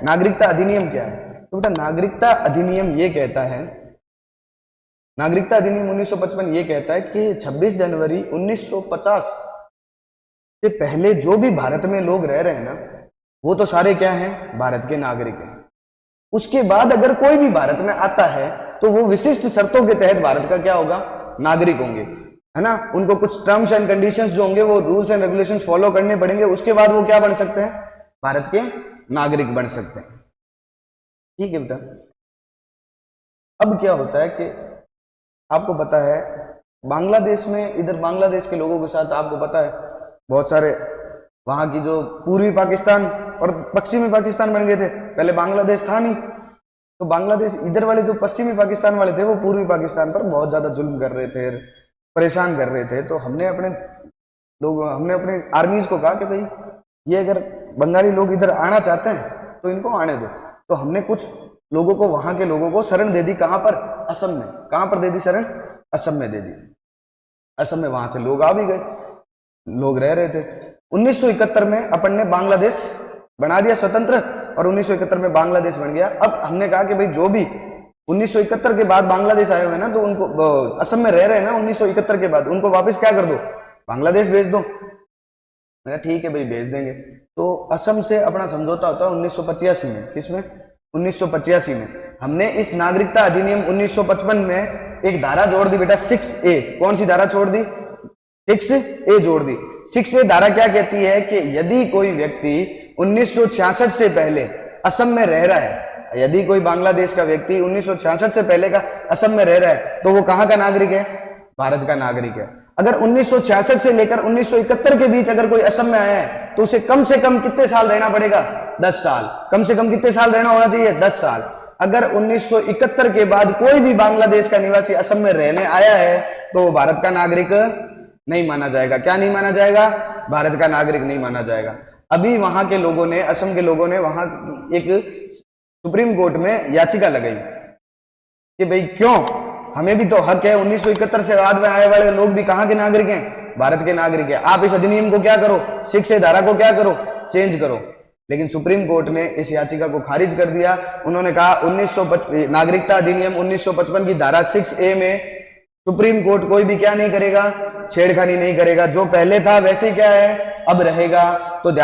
नागरिकता अधिनियम क्या है? तो बेटा नागरिकता अधिनियम ये कहता है, नागरिकता अधिनियम 1955 ये कहता है कि 26 जनवरी 1950 से पहले जो भी भारत में लोग रह रहे हैं ना, वो तो सारे क्या हैं? भारत के नागरिक हैं। उसके बाद अगर कोई भी भारत में आता है तो वो विशिष्ट शर्तों के तहत भारत का क्या होगा? नागरिक होंगे, है ना। उनको कुछ टर्म्स एंड कंडीशंस जो होंगे वो रूल्स एंड रेगुलेशंस फॉलो करने पड़ेंगे, उसके बाद वो क्या बन सकते हैं? भारत के नागरिक बन सकते हैं। ठीक है बेटा। अब क्या होता है कि आपको पता है बांग्लादेश में, इधर बांग्लादेश के लोगों के साथ आपको पता है बहुत सारे वहां की जो पूर्वी पाकिस्तान और पश्चिमी पाकिस्तान बन गए थे, पहले बांग्लादेश था नहीं। तो बांग्लादेश इधर वाले जो पश्चिमी पाकिस्तान वाले थे वो पूर्वी पाकिस्तान पर बहुत ज्यादा जुल्म कर रहे थे, परेशान कर रहे थे। तो हमने अपने आर्मीज को कहा कि भाई ये अगर बंगाली लोग इधर आना चाहते हैं तो इनको आने दो। तो हमने कुछ लोगों को, वहां के लोगों को शरण दे दी। कहां पर? असम में। कहां पर दे दी शरण? असम में दे दी। असम में वहां से लोग आ भी गए, लोग रह रहे थे। 1971 में अपन ने बांग्लादेश बना दिया स्वतंत्र, और 1971 में बांग्लादेश बन गया। अब हमने कहा कि भाई जो भी 1971 के बाद बांग्लादेश आए हुए ना, तो उनको असम में रह रहे हैं ना 1971 के बाद, उनको वापस क्या कर दो? बांग्लादेश भेज दो। मैंने ठीक है भाई भेज देंगे। तो असम से अपना समझौता होता है 1985 में। किसमें? 1985 में हमने इस नागरिकता अधिनियम 1955 में एक धारा जोड़ दी बेटा, 6A। कौन सी धारा छोड़ दी? 6A जोड़ दी। 6A धारा क्या कहती है कि यदि कोई व्यक्ति 1966 से पहले असम में रह रहा है, यदि कोई बांग्लादेश का व्यक्ति 1966 से पहले का असम में रह रहा है, तो वो कहां का नागरिक है? भारत का नागरिक है। अगर 1966 से लेकर 1971 के बीच अगर कोई असम में आया है तो उसे कम से कम कितने साल रहना पड़ेगा? 10 साल। कम से कम कितने साल रहना होना चाहिए? 10 साल। अगर 1971 के बाद कोई भी बांग्लादेश का निवासी असम में रहने आया है तो वो भारत का नागरिक नहीं माना जाएगा। क्या नहीं माना जाएगा? भारत का नागरिक नहीं माना जाएगा। अभी वहां के लोगों ने, असम के लोगों ने वहां एक सुप्रीम कोर्ट में याचिका लगाई कि भाई क्यों, हमें भी तो हक है, 1971 से बाद में आए वाले लोग भी कहां के नागरिक हैं? भारत के नागरिक हैं। आप इस अधिनियम को क्या करो? 6A धारा को क्या करो? चेंज करो। लेकिन सुप्रीम कोर्ट ने इस याचिका को खारिज कर दिया। उन्होंने कहा नागरिकता अधिनियम 1955 की धारा 6A में सुप्रीम कोर्ट कोई भी क्या नहीं करेगा? छेड़खानी नहीं करेगा। जो पहले था वैसे ही क्या है, अब रहेगा। तो ध्यान